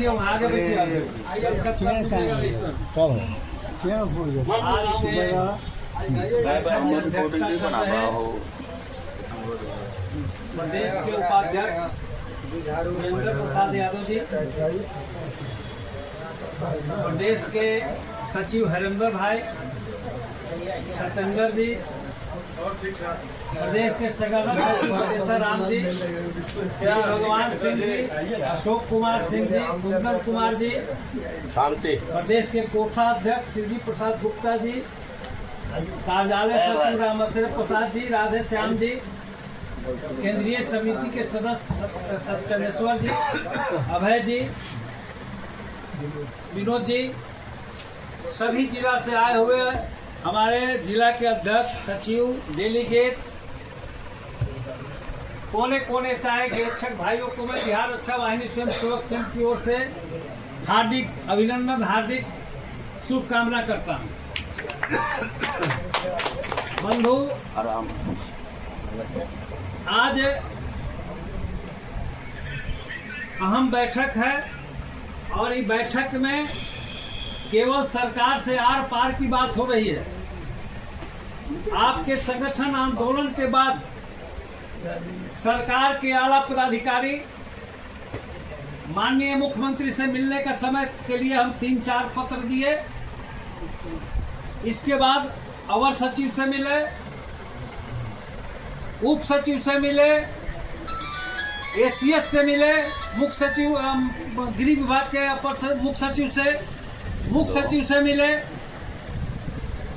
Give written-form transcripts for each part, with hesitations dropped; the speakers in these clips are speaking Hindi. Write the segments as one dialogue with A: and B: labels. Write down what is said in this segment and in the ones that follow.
A: बैठिए, वहाँ आगे बैठिए।
B: क्या हो गया?
A: प्रदेश के उपाध्यक्ष वीरेंद्र प्रसाद यादव जी, प्रदेश के सचिव हरेंद्र भाई सत्येंद्र जी, प्रदेश के संगठन सचिव हरेश्वर राम जी, श्री भगवान सिंह जी, अशोक कुमार सिंह जी, कुंदन कुमार जी,
C: शांति,
A: प्रदेश के कोठा अध्यक्ष शिवजी प्रसाद गुप्ता जी, कार्यालय सचिव रामेश्वर प्रसाद जी, राधे श्याम जी, केंद्रीय समिति के सदस्य सत्येश्वर जी, अभय जी, विनोद जी, सभी जिला से आए हुए हमारे जिला के अध्यक्ष, सचिव, डेलीगेट, कोने कोने से आए गिरक्षक भाइयों को मैं बिहार रक्षा वाहिनी स्वयं सेवक संघ की ओर से हार्दिक अभिनंदन, हार्दिक शुभकामना करता हूं। बंधु,
C: आराम,
A: आज अहम बैठक है और इस बैठक में केवल सरकार से आर पार की बात हो रही है। आपके संगठन आंदोलन के बाद सरकार के आला पदाधिकारी माननीय मुख्यमंत्री से मिलने का समय के लिए हम 3-4 पत्र दिए। इसके बाद अवर सचिव से मिले, उप सचिव से मिले, एसीएस से मिले, मुख्य सचिव गृह विभाग के अपर मुख्य सचिव से मिले,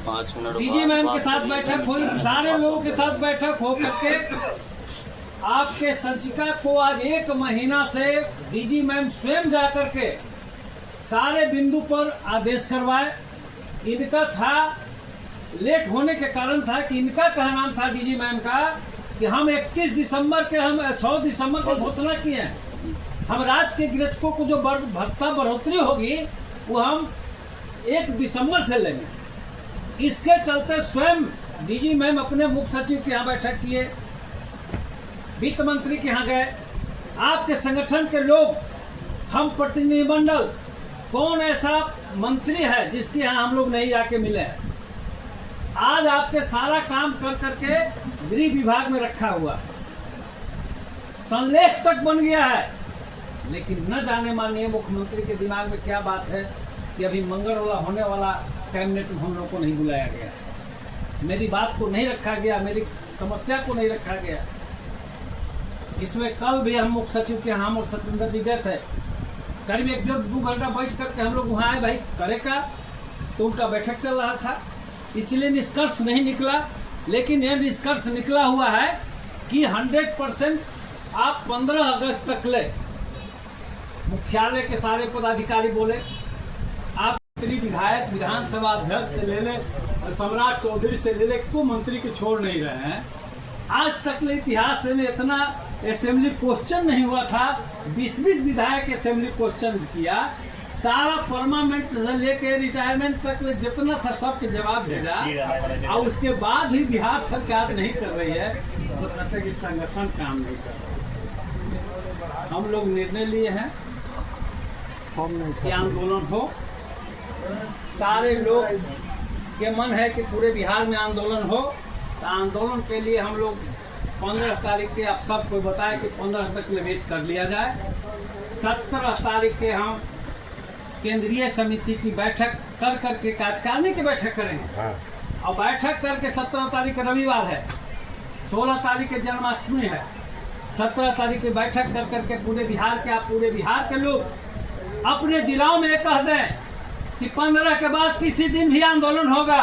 C: 5 मिनट
A: डीजी मैम के साथ बैठक हुई, सारे लोगों के साथ बैठक हो करके आपके संचिका को आज 1 महीना से डीजी मैम स्वयं जाकर के सारे बिंदु पर आदेश करवाए। इनका था, लेट होने के कारण था कि इनका कहना था डीजी मैम का कि हम 31 दिसंबर के, हम 6 दिसंबर को घोषणा किए हैं, हम राज्य के गिरक्षकों को जो भत्ता बढ़ोतरी होगी वो हम 1 दिसंबर से लेंगे। इसके चलते स्वयं डीजी मैम अपने मुख्य सचिव के यहाँ बैठक किए, वित्त मंत्री के यहाँ गए, आपके संगठन के लोग, हम प्रतिनिधिमंडल, कौन ऐसा मंत्री है जिसके यहाँ हम लोग नहीं जाके मिले हैं। आज आपके सारा काम कर करके गृह विभाग में रखा हुआ, संलेख तक बन गया है, लेकिन न जाने माननीय मुख्यमंत्री के दिमाग में क्या बात है कि अभी मंगलवार होने वाला कैबिनेट में हम लोग को नहीं बुलाया गया, मेरी बात को नहीं रखा गया, मेरी समस्या को नहीं रखा गया। इसमें कल भी हम मुख्य सचिव के हम और सत्येंद्र जी गए थे, करीब 1-2 घंटा बैठ करके हम लोग वहाँ आए, भाई करे का, तो उनका बैठक चल रहा था, इसलिए निष्कर्ष नहीं निकला। लेकिन यह निष्कर्ष निकला हुआ है कि 100% आप 15 अगस्त तक ले, मुख्यालय के सारे पदाधिकारी बोले, आप विधायक, विधानसभा अध्यक्ष से ले ले, सम्राट चौधरी से ले ले, को मंत्री को छोड़ नहीं रहे हैं। आज तक ले इतिहास में इतना असेंबली क्वेश्चन नहीं हुआ था। 20-20 विधायक असेंबली क्वेश्चन किया, सारा परमानेंट से लेके रिटायरमेंट तक जितना था सबके जवाब भेजा, और उसके बाद भी बिहार सरकार नहीं कर रही है, तो कहते कि संगठन काम नहीं कर रहा। हम लोग निर्णय लिए हैं कि आंदोलन हो, सारे लोग के मन है कि पूरे बिहार में आंदोलन हो, तो आंदोलन के लिए हम लोग 15 तारीख के, आप सबको बताएं कि 15 तक वेट कर लिया जाए। 17 तारीख के हम केंद्रीय समिति की बैठक कर करके कार्यकारिणी की बैठक करेंगे, और बैठक करके 17 तारीख रविवार है, 16 तारीख के जन्माष्टमी है, 17 तारीख की बैठक कर करके पूरे बिहार के, आप पूरे बिहार के लोग अपने जिलाओं में कह दें कि 15 के बाद किसी दिन भी आंदोलन होगा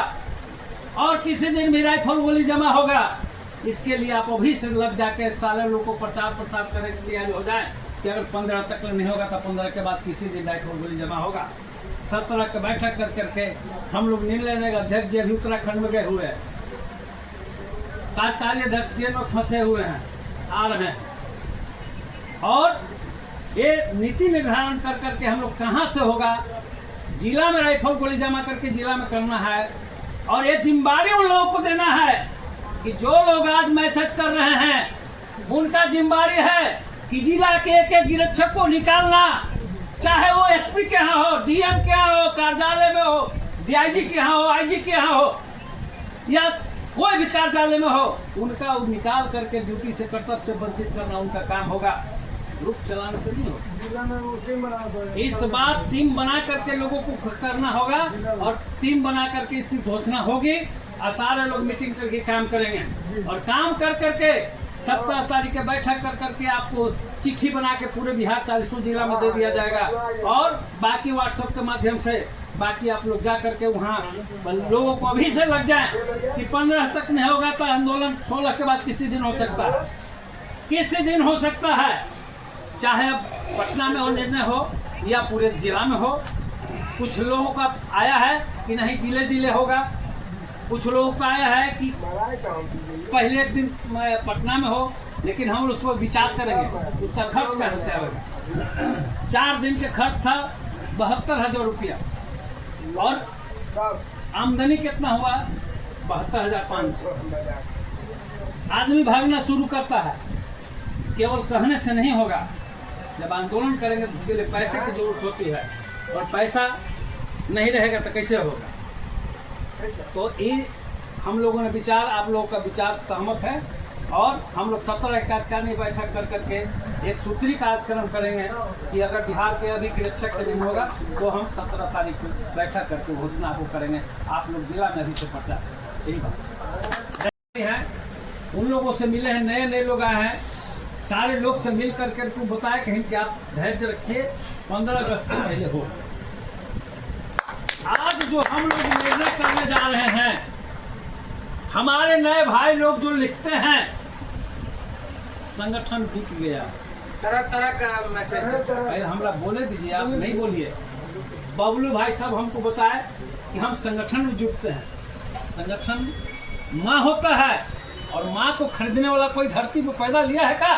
A: और किसी दिन भी राइफल गोली जमा होगा। इसके लिए आप अभी से लग जाके सारे लोगों को प्रचार प्रसार करने की तैयारी हो जाए कि अगर 15 तक नहीं होगा तो 15 के बाद किसी दिन राइफल गोली जमा होगा। 17 की बैठक कर करके हम लोग निर्णय लेंगे। अध्यक्ष जी अभी उत्तराखंड में गए हुए हैं, कार्यकारी अध्यक्ष जी लोग फंसे हुए हैं, आ रहे हैं, और ये नीति निर्धारण कर करके हम लोग कहाँ से होगा, जिला में राइफल गोली जमा करके जिला में करना है। और ये जिम्मेदारी उन लोगों को देना है कि जो लोग आज मैसेज कर रहे हैं उनका जिम्मेदारी है कि जिला के एक एक गिरक्षक को निकालना चाहे वो एसपी के यहाँ हो, डीएम के यहाँ हो, कार्यालय में हो, डीआईजी के यहाँ हो, आईजी के यहाँ हो, या कोई भी कार्यालय में हो, उनका निकाल करके ड्यूटी से कर्तव्य से वंचित करना उनका काम होगा, ग्रुप चलाने से नहीं होगा।
B: जिला में वो टीम बना दो।
A: इस बार टीम बना करके लोगों को करना होगा और टीम बना करके इसकी घोषणा होगी और सारे लोग मीटिंग करके काम करेंगे और काम कर करके 17 तारीख के बैठक कर करके आपको चिट्ठी बना के पूरे बिहार 40 जिला में दे दिया जाएगा और बाकी व्हाट्सएप के माध्यम से बाकी आप लोग जा करके वहाँ लोगों को अभी से लग जाए कि 15 तक नहीं होगा तो आंदोलन 16 के बाद किसी दिन हो सकता है, किसी दिन हो सकता है, चाहे अब पटना में वो निर्णय हो या पूरे जिला में हो। कुछ लोगों का आया है कि नहीं जिले जिले होगा, कुछ लोगों का आया है कि पहले एक दिन पटना में हो, लेकिन हम उस पर विचार करेंगे उसका खर्च कहाँ से आएगा। 4 दिन के खर्च था 72,000 रुपया और आमदनी कितना हुआ 72,500। आदमी भागना शुरू करता है, केवल कहने से नहीं होगा, जब आंदोलन करेंगे तो उसके लिए पैसे की जरूरत होती है और पैसा नहीं रहेगा तो कैसे होगा। तो ये हम लोगों ने विचार, आप लोगों का विचार सहमत है और हम लोग 17 कार्यकारिणी बैठक कर करके एक सूत्री कार्यक्रम करेंगे कि अगर बिहार के अभी निरीक्षक नहीं होगा तो हम 17 तारीख को बैठक करके घोषणा को करेंगे। आप लोग जिला में अभी से प्रचार कर सकते, यही बात है। उन लोगों से मिले हैं, नए नए लोग आए हैं, सारे लोग से मिल करके बताया कहीं कि आप धैर्य रखिए, 15 अगस्त से पहले हो। आज जो हम लोग निर्णय करने जा रहे हैं, हमारे नए भाई लोग जो लिखते हैं संगठन बिक गया,
D: तरह तरह का मैसेज।
A: पहले हमरा बोले दीजिए, आप नहीं बोलिए। बबलू भाई साहब हमको बताए कि हम संगठन में जुटते हैं। संगठन माँ होता है और माँ को खरीदने वाला कोई धरती पर पैदा लिया है का?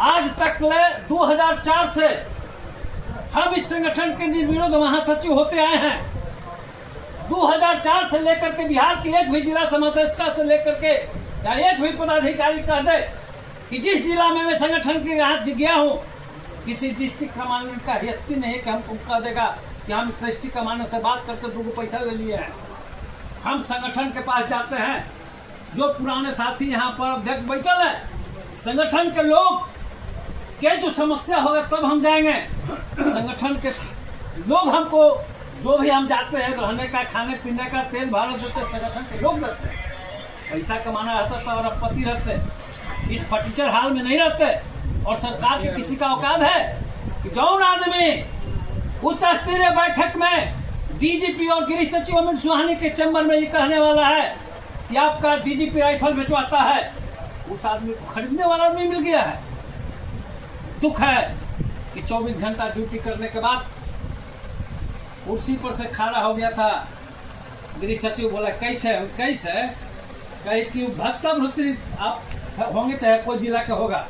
A: आज तक ले 2004 से हम इस संगठन के निर्विरोध महासचिव होते आए हैं। 2004 से लेकर के बिहार के एक भी जिला समादेष्टा से लेकर के या एक भी पदाधिकारी कह दे कि जिस जिला में मैं संगठन के यहाँ गया हूँ, किसी डिस्ट्रिक्ट कमांडेंट का हियत्ती नहीं कि हमको कह देगा कि हम डिस्ट्रिक्ट कमांडेंट से बात करके 2 पैसा ले लिए हैं। हम संगठन के पास जाते हैं, जो पुराने साथी यहाँ पर अध्यक्ष बैठल है, संगठन के लोग के जो समस्या होगा तब हम जाएंगे। संगठन के लोग हमको जो भी हम जाते हैं, रहने का, खाने पीने का, तेल भाड़ा देते, संगठन के लोग रहते हैं। पैसा कमाना रहता था और पति रहते, इस फर्नीचर हाल में नहीं रहते। और सरकार की किसी का औकात है कि जौन आदमी उच्च स्तरीय बैठक में डीजीपी और गृह सचिव अमित सुहानी के चैम्बर में ये कहने वाला है कि आपका डीजीपी राइफल बेचवाता है, उस आदमी को खरीदने वाला आदमी मिल गया है। दुख है कि 24 घंटा ड्यूटी करने के बाद कुर्सी पर से खड़ा हो गया था। गृह सचिव बोला कैसे भत्ता बढ़ोतरी आप होंगे, चाहे कोई जिला का होगा,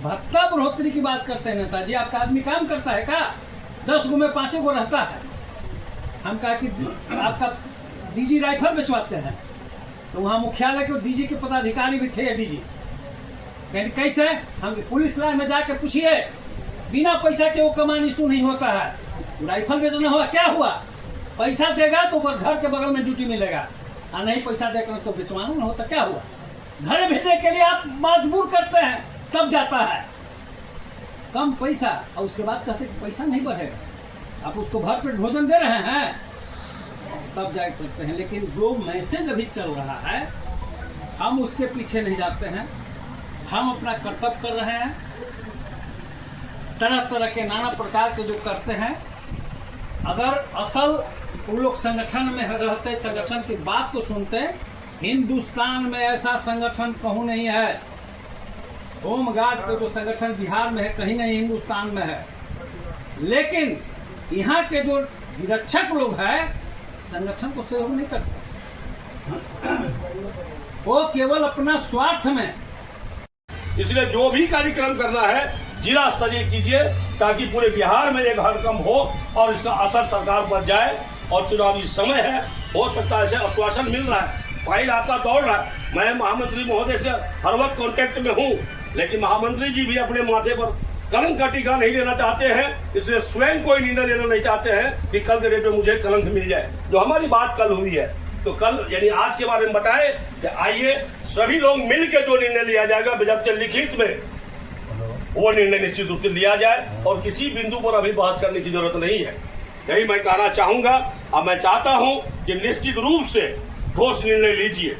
A: भत्ता बढ़ोतरी की बात करते हैं नेताजी। आपका आदमी काम करता है का? 10 गो में 5 गो रहता है। हम कहा कि आपका डीजी राइफल बेचवाते हैं, तो वहाँ मुख्यालय के डीजी के पदाधिकारी भी थे। डीजी कहीं कैसे, हम पुलिस लाइन में जाकर पूछिए, बिना पैसा के वो कमान इशू नहीं होता है। राइफल बेचना हुआ क्या हुआ? पैसा देगा तो ऊपर घर के बगल में ड्यूटी मिलेगा, और नहीं पैसा देकर तो बेचवाना ना होता, क्या हुआ? घर भेजने के लिए आप मजबूर करते हैं, तब जाता है कम पैसा, और उसके बाद कहते हैं कि पैसा नहीं बढ़ेगा, आप उसको भर पेट भोजन दे रहे हैं, तब जाए करते हैं। लेकिन जो मैसेज अभी चल रहा है, हम उसके पीछे नहीं जाते हैं। हम अपना कर्तव्य कर रहे हैं। तरह तरह के नाना प्रकार के जो करते हैं, अगर असल वो लोग संगठन में रहते, संगठन की बात को सुनते, हिंदुस्तान में ऐसा संगठन कहूँ नहीं है। होमगार्ड का जो संगठन बिहार में है, कहीं नहीं हिंदुस्तान में है। लेकिन यहाँ के जो निरीक्षक लोग हैं, संगठन को सहयोग नहीं करते, वो केवल अपना स्वार्थ में।
E: इसलिए जो भी कार्यक्रम करना है जिला स्तरीय कीजिए, ताकि पूरे बिहार में एक हड़कंप हो और इसका असर सरकार पर जाए। और चुनावी समय है, हो सकता है ऐसे आश्वासन मिल रहा है, फाइल आपका दौड़ रहा है। मैं महामंत्री महोदय से हर वक्त कांटेक्ट में हूँ, लेकिन महामंत्री जी भी अपने माथे पर कलंक का टीका नहीं लेना चाहते हैं, इसलिए स्वयं कोई निर्णय लेना नहीं चाहते हैं कि कल के डेट में मुझे कलंक मिल जाए। जो हमारी बात कल हुई है, तो कल यानी आज के बारे में बताए कि आइए सभी लोग मिलकर जो निर्णय लिया जाएगा जब लिखित में वो निर्णय निश्चित रूप से लिया जाए और किसी बिंदु पर अभी बहस करने की जरूरत नहीं है। यही मैं कहना चाहूंगा। अब मैं चाहता हूं कि निश्चित रूप से ठोस निर्णय लीजिए।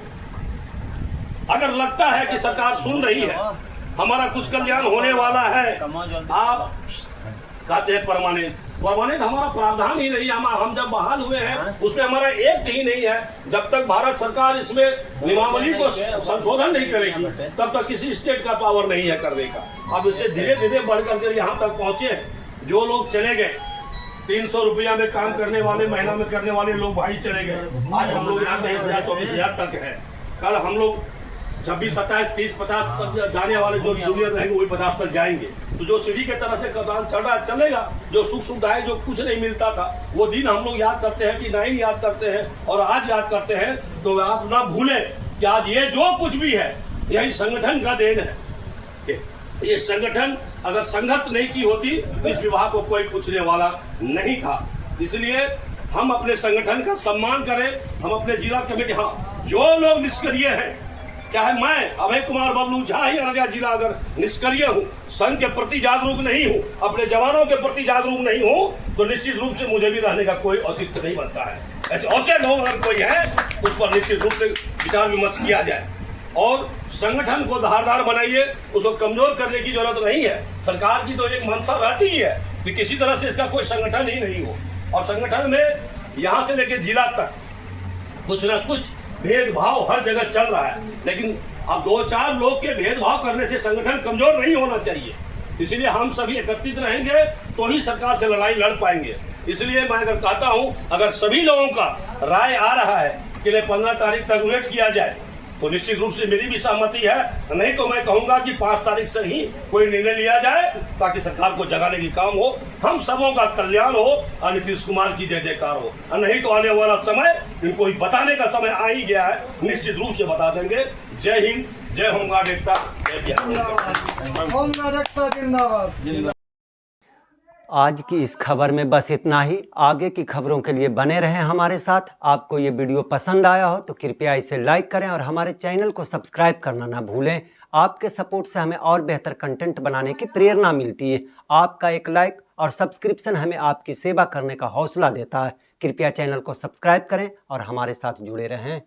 E: अगर लगता है कि सरकार सुन रही है, हमारा कुछ कल्याण होने वाला है, आप कहते हैं परमानेंट हमारा प्रावधान ही नहीं है। हम जब बहाल हुए हैं उसमें हमारा एक्ट ही नहीं है। जब तक भारत सरकार इसमें नियमावली को संशोधन नहीं करेगी तब तक किसी स्टेट का पावर नहीं है करने का। अब इससे धीरे धीरे बढ़ करके यहाँ तक पहुंचे। जो लोग चले गए 300 रुपया में काम करने वाले, महीना में करने वाले लोग भाई चले गए। आज हम लोग यहाँ 23,000 24,000 तक है। कल हम लोग 26, 27, 30, 50 तक जाने वाले जो जूनियर रहेंगे वही 50 तक जाएंगे। तो जो सीढ़ी के तरह से कदम चलेगा, जो सुख सुविधाएं जो कुछ नहीं मिलता था वो दिन हम लोग याद करते हैं कि नहीं याद करते हैं और आज याद करते हैं। तो आप ना भूलें कि आज ये जो कुछ भी है यही संगठन का देन है। ये संगठन अगर संघर्ष नहीं की होती तो इस विभाग को कोई पूछने वाला नहीं था। इसलिए हम अपने संगठन का सम्मान करें। हम अपने जिला कमेटी, हाँ जो लोग निष्क्रिय हैं, चाहे मैं अभय कुमार बबलू झा ही अररिया जिला अगर निष्क्रिय हूँ, संघ के प्रति जागरूक नहीं हूँ, अपने जवानों के प्रति जागरूक नहीं हूँ, तो निश्चित रूप से मुझे भी रहने का कोई औचित्य नहीं बनता है। ऐसे लोग अगर कोई है उस पर निश्चित रूप से विचार विमर्श किया जाए और संगठन को धारदार बनाइए। उसको कमजोर करने की जरूरत नहीं है। सरकार की तो एक मंशा रहती ही है कि किसी तरह से इसका कोई संगठन ही नहीं हो और संगठन में यहाँ से लेकर जिला तक कुछ न कुछ भेदभाव हर जगह चल रहा है। लेकिन अब 2-4 लोग के भेदभाव करने से संगठन कमजोर नहीं होना चाहिए। इसलिए हम सभी एकत्रित रहेंगे तो ही सरकार से लड़ाई लड़ पाएंगे। इसलिए मैं अगर कहता हूं, अगर सभी लोगों का राय आ रहा है कि 15 तारीख तक वेट किया जाए तो निश्चित रूप से मेरी भी सहमति है। नहीं तो मैं कहूंगा कि 5 तारीख से ही कोई निर्णय लिया जाए ताकि सरकार को जगाने की काम हो, हम सबों का कल्याण हो और नीतीश कुमार की जय जयकार हो। और नहीं तो आने वाला समय इनको बताने का समय आ ही गया है, निश्चित रूप से बता देंगे। जय हिंद, जय होमगार्ड एकता, जय बिहार।
B: होमगार्ड एकता जिंदाबाद।
F: आज की इस खबर में बस इतना ही। आगे की खबरों के लिए बने रहें हमारे साथ। आपको ये वीडियो पसंद आया हो तो कृपया इसे लाइक करें और हमारे चैनल को सब्सक्राइब करना ना भूलें। आपके सपोर्ट से हमें और बेहतर कंटेंट बनाने की प्रेरणा मिलती है। आपका एक लाइक और सब्सक्रिप्शन हमें आपकी सेवा करने का हौसला देता है। कृपया चैनल को सब्सक्राइब करें और हमारे साथ जुड़े रहें।